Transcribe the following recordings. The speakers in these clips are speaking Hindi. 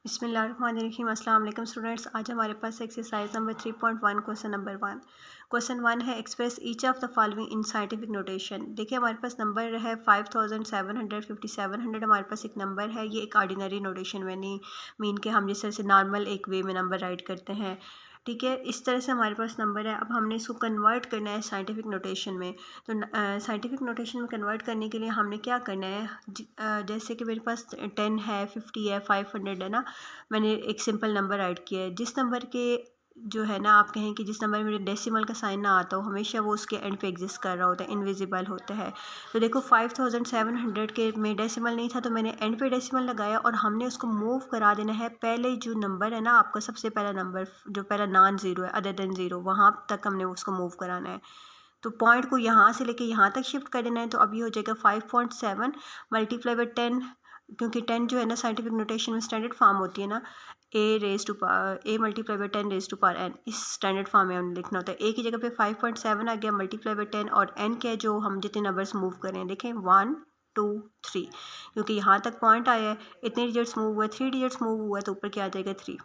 बिस्मिल्लाहिर्रहमानिर्रहीम। अस्सलाम वालेकुम स्टूडेंट्स। आज हमारे पास एक्सरसाइज नंबर 3.1 क्वेश्चन 1 है express each of the following in scientific notation. देखिए हमारे पास नंबर है 5750 हमारे पास एक नंबर है, ये एक ऑर्डिनरी नोटेशन में नहीं मीन के हम जिस तरह से नॉर्मल एक वे में नंबर राइट करते हैं, ठीक है, इस तरह से हमारे पास नंबर है। अब हमने इसको कन्वर्ट करना है साइंटिफिक नोटेशन में। तो साइंटिफिक नोटेशन में कन्वर्ट करने के लिए हमने क्या करना है, जैसे कि मेरे पास 10 है, 50 है, 500 है ना, मैंने एक सिंपल नंबर राइट किया है। जिस नंबर के जो है ना, आप कहें कि जिस नंबर में डेसिमल का साइन ना आता हो, हमेशा वो उसके एंड पे एग्जिस्ट कर रहा होता है, इनविजिबल होता है। तो देखो 5700 के में डेसिमल नहीं था, तो मैंने एंड पे डेसिमल लगाया और हमने उसको मूव करा देना है। पहले जो नंबर है ना आपका, सबसे पहला नंबर जो पहला नॉन ज़ीरो है, अदर देन ज़ीरो, वहाँ तक हमने उसको मूव कराना है। तो पॉइंट को यहाँ से लेके यहाँ तक शिफ्ट कर देना है। तो अब ये हो जाएगा 5.7 मल्टीप्लाई बाई 10, क्योंकि 10 जो है ना साइंटिफिक नोटेशन में स्टैंडर्ड फॉर्म होती है ना, a multiply by 10 raise to power n, इस स्टैंडर्ड फॉर्म में हमने लिखना होता है। ए की जगह पे 5.7 आ गया मल्टीप्लाई बाई 10, और एन क्या है जो हम जितने नंबर्स मूव करें, देखें 1 2 3, क्योंकि यहाँ तक पॉइंट आया है, इतने डिजिट्स मूव हुए, 3 डिजिट्स मूव हुआ है, तो ऊपर क्या आ जाएगा 3।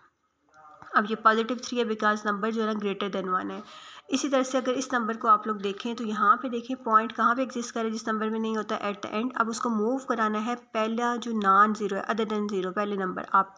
अब ये पॉजिटिव 3 है बिकॉज नंबर जो है ना ग्रेटर देन 1 है। इसी तरह से अगर इस नंबर को आप लोग देखें तो यहाँ पे देखें पॉइंट कहाँ पे एग्जिस्ट करे, जिस नंबर में नहीं होता एट द एंड। अब उसको मूव कराना है पहला जो नॉन ज़ीरो है, अदर देन ज़ीरो, पहले नंबर आप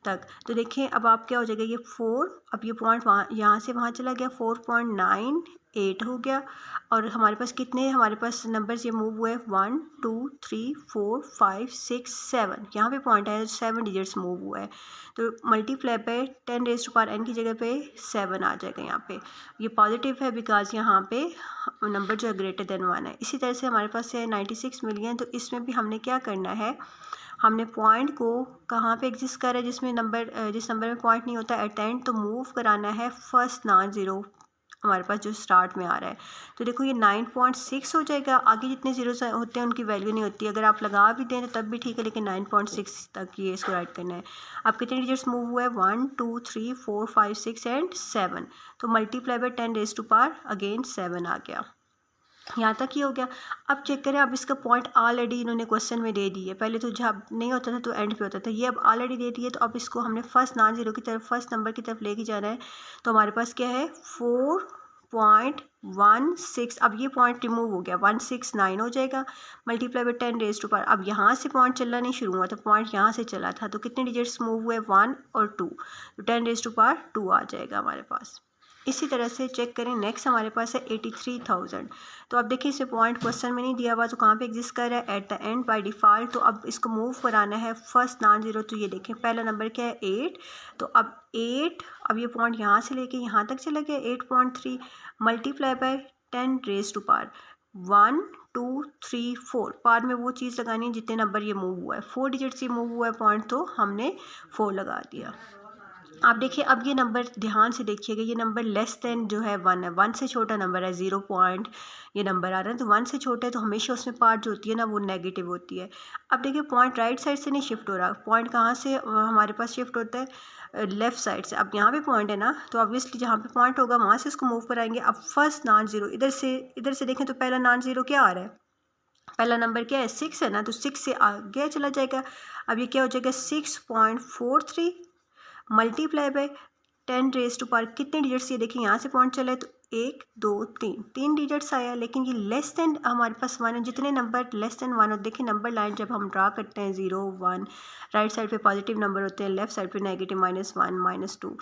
तक। तो देखें अब आप क्या हो जाएगा, ये 4, अब ये पॉइंट वहाँ यहाँ से वहाँ चला गया, 4.98 हो गया। और हमारे पास कितने, हमारे पास नंबर्स ये मूव हुए 1 2 3 4 5 6 7, यहाँ पे पॉइंट है 7 डिजिट्स मूव हुआ है। तो मल्टीप्लाई पे 10 रेज टू पावर एन की जगह पे 7 आ जाएगा यहाँ पे। ये पॉजिटिव है बिकॉज यहाँ पे नंबर जो है ग्रेटर देन 1 है। इसी तरह से हमारे पास है 96 मिलियन। तो इसमें भी हमने क्या करना है, हमने पॉइंट को कहाँ पे एग्जिस्ट कर रहा है, जिस नंबर में पॉइंट नहीं होता एट द एंड, तो मूव कराना है फर्स्ट नॉन ज़ीरो हमारे पास जो स्टार्ट में आ रहा है। तो देखो ये 9.6 हो जाएगा। आगे जितने जीरोस होते हैं उनकी वैल्यू नहीं होती, अगर आप लगा भी दें तो तब भी ठीक है, लेकिन 9.6 तक ये इसको राइट करना है। अब कितने डिजिट्स मूव हुए, 1 2 3 4 5 6 एंड 7। तो multiply by 10 raise to power again 7 आ गया। यहाँ तक ही हो गया। अब चेक करें, अब इसका पॉइंट ऑलरेडी इन्होंने क्वेश्चन में दे दी है। पहले तो जब नहीं होता था तो एंड पे होता था, ये अब ऑलरेडी दे दी है। तो अब इसको हमने फर्स्ट नॉन ज़ीरो की तरफ, फर्स्ट नंबर की तरफ लेके जाना है। तो हमारे पास क्या है 4.16। अब ये पॉइंट रिमूव हो गया, 169 हो जाएगा multiply by 10 raise to power. अब यहाँ से पॉइंट चलना नहीं शुरू हुआ, तो पॉइंट यहाँ से चला था, तो कितने डिजिट्स मूव हुए 1 और 2, तो 10 रेज टू पावर 2 आ जाएगा हमारे पास। इसी तरह से चेक करें, नेक्स्ट हमारे पास है 83,000। तो अब देखिए इसे पॉइंट क्वेश्चन में नहीं दिया हुआ, तो कहाँ पे एग्जिस्ट कर रहा है, at the end by default. तो अब इसको मूव कराना है फर्स्ट नॉन ज़ीरो। तो ये देखें पहला नंबर क्या है 8, तो अब 8, अब ये पॉइंट यहाँ से लेके यहाँ तक चला गया 8.3 multiply by 10 raise to power 1 2 3 4। पार में वो चीज़ लगानी है जितने नंबर ये मूव हुआ है, 4 डिजिट से मूव हुआ है पॉइंट, तो हमने 4 लगा दिया। आप देखिए अब ये नंबर ध्यान से देखिएगा, ये नंबर लेस देन जो है 1 है, 1 से छोटा नंबर है, 0 पॉइंट ये नंबर आ रहा है। तो 1 से छोटा है तो हमेशा उसमें पार्ट जो होती है ना वो नेगेटिव होती है। अब देखिए पॉइंट राइट साइड से नहीं शिफ्ट हो रहा, पॉइंट कहाँ से हमारे पास शिफ्ट होता है, लेफ्ट साइड से। अब यहाँ पे पॉइंट है ना, तो ऑब्वियसली जहाँ पे पॉइंट होगा वहाँ से उसको मूव कराएंगे। अब फर्स्ट नॉन ज़ीरो इधर से देखें तो पहला नॉन ज़ीरो क्या आ रहा है, पहला नंबर क्या है 6 है ना, तो 6 से आगे चला जाएगा। अब ये क्या हो जाएगा 6.43 multiply by 10 raise to power, कितने डिजिट्स ये देखिए यहाँ से पॉइंट चला है, तो 1 2 3 डिजिट्स आया, लेकिन ये लेस देन हमारे पास 1 है। जितने नंबर लेस देन 1 हो, देखिए नंबर लाइन जब हम ड्रा करते हैं 0 1, राइट साइड पे पॉजिटिव नंबर होते हैं, लेफ्ट साइड पे नेगेटिव -1 -2,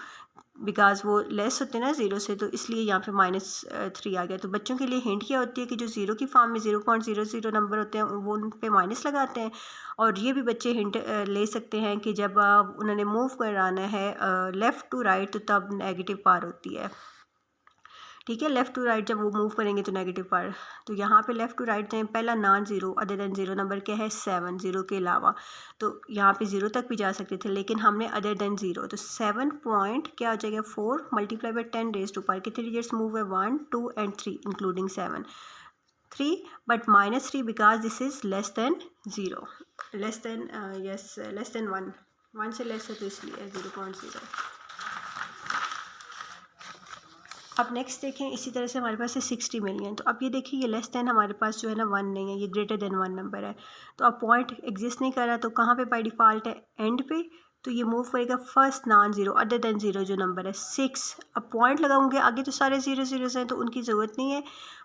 बिकॉज वो लेस होते हैं ना ज़ीरो से, तो इसलिए यहाँ पे -3 आ गया। तो बच्चों के लिए हिंट क्या होती है कि जो ज़ीरो की फॉर्म में 0.00 नंबर होते हैं वो उन पे माइनस लगाते हैं। और ये भी बच्चे हिंट ले सकते हैं कि जब उन्होंने मूव कराना है लेफ़्ट टू राइट, तो तब नेगेटिव पार होती है, ठीक है। लेफ़्ट टू राइट जब वो मूव करेंगे तो नेगेटिव पार। तो यहाँ पे लेफ़्ट टू राइट जाएँ, पहला non zero other than zero number क्या है 7, ज़ीरो के अलावा। तो यहाँ पे 0 तक भी जा सकते थे, लेकिन हमने अदर देन ज़ीरो, तो 7 पॉइंट क्या हो जाएगा 4 multiply by 10 raise to power, कितने डिजिट्स मूव है 1 2 and 3 including 7, 3 but -3 because this is less than 0, less than less than 1 से लेस है तो इसलिए 0.0। अब नेक्स्ट देखें, इसी तरह से हमारे पास है 60 मिलियन। तो अब ये देखिए ये लेस देन हमारे पास जो है ना 1 नहीं है, ये ग्रेटर देन 1 नंबर है। तो अब पॉइंट एग्जिस्ट नहीं कर रहा, तो कहाँ पे बाय डिफ़ॉल्ट है, एंड पे। तो ये मूव करेगा first non zero other than zero जो नंबर है 6। अब पॉइंट लगाऊंगे, आगे तो सारे ज़ीरो ज़ीरोज़ हैं तो उनकी ज़रूरत नहीं है।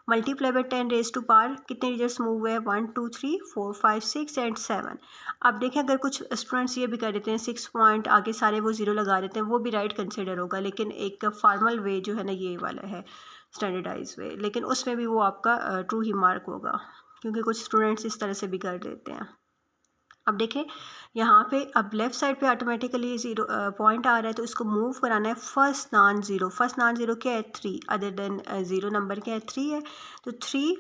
Multiply by 10 raise to power कितने डिजिट्स मूव हुए हैं 1 2 3 4 5 6 एंड 7। अब देखें अगर कुछ स्टूडेंट्स ये भी कर देते हैं 6 पॉइंट आगे सारे वो ज़ीरो लगा देते हैं, वो भी राइट कंसिडर होगा, लेकिन एक फॉर्मल वे जो है ना ये वाला है स्टैंडर्डाइज वे, लेकिन उसमें भी वो आपका ट्रू ही मार्क होगा, क्योंकि कुछ स्टूडेंट्स इस तरह से भी कर देते हैं। अब देखें यहाँ पे अब लेफ़्ट साइड पे ऑटोमेटिकली ज़ीरो पॉइंट आ रहा है, तो इसको मूव कराना है first non zero. First non zero क्या है 3 अदर देन ज़ीरो नंबर क्या है 3 है, तो 3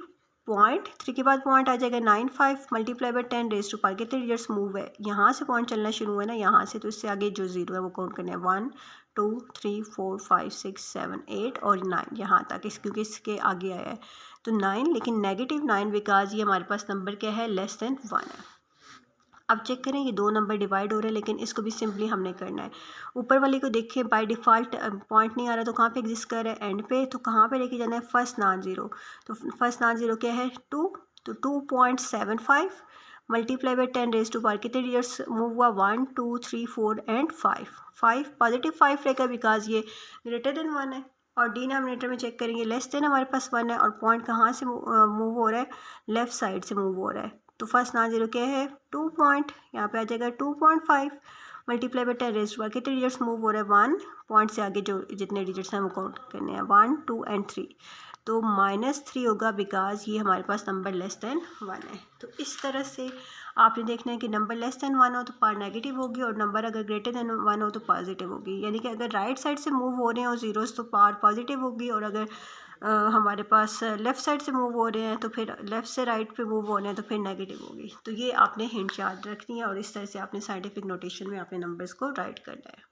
पॉइंट 3 के बाद पॉइंट आ जाएगा 9 5 multiply by 10 raise to power कितने डिजिट्स मूव है, यहाँ से पॉइंट चलना शुरू हुआ है ना यहाँ से, तो इससे आगे जो ज़ीरो है वो काउंट करना है 1 2 3 4 5 6 7 8 और 9 यहाँ तक, क्योंकि इसके आगे आया है तो 9, लेकिन नेगेटिव 9 बिकॉज ये हमारे पास नंबर क्या है लेस देन 1 है। अब चेक करें ये दो नंबर डिवाइड हो रहे हैं, लेकिन इसको भी सिंपली हमने करना है। ऊपर वाले को देखिए बाय डिफ़ॉल्ट पॉइंट नहीं आ रहा, तो कहाँ पे एग्जिस्ट कर रहा है एंड पे, तो कहाँ पे लेके जाना है फर्स्ट नॉन ज़ीरो। तो फर्स्ट नॉन ज़ीरो क्या है 2, तो 2.75 multiply by 10 raise to power कितने डिजिट्स मूव हुआ 1 2 3 4 एंड 5 पॉजिटिव 5 रहेगा बिकॉज ये ग्रेटर देन 1 है। और डिनोमिनेटर में चेक करेंगे लेस देन हमारे पास 1 है, और पॉइंट कहाँ से मूव हो रहा है लेफ़्ट साइड से मूव हो रहा है, तो फर्स्ट नॉन ज़ीरो क्या है 2 पॉइंट, यहाँ पे आ जाएगा 2.5 multiply by 10 raise to power कितने डिजिट्स मूव हो रहे हैं 1 पॉइंट से आगे जो जितने डिजिट्स हैं वो काउंट करने हैं 1 2 एंड 3, तो -3 होगा बिकॉज ये हमारे पास नंबर लेस देन 1 है। तो इस तरह से आपने देखना है कि नंबर लेस देन 1 हो तो पावर नेगेटिव होगी, और नंबर अगर ग्रेटर देन 1 हो तो पॉजिटिव होगी, यानी कि अगर राइट साइड से मूव हो रहे हैं और ज़ीरोज़ तो पावर पॉजिटिव होगी, और अगर हमारे पास लेफ़्ट साइड से मूव हो रहे हैं तो फिर लेफ़्ट से राइट पे मूव हो रहे हैं तो फिर नेगेटिव होगी। तो ये आपने हिंट याद रखनी है, और इस तरह से आपने साइंटिफिक नोटेशन में आपने नंबर्स को राइट करना है।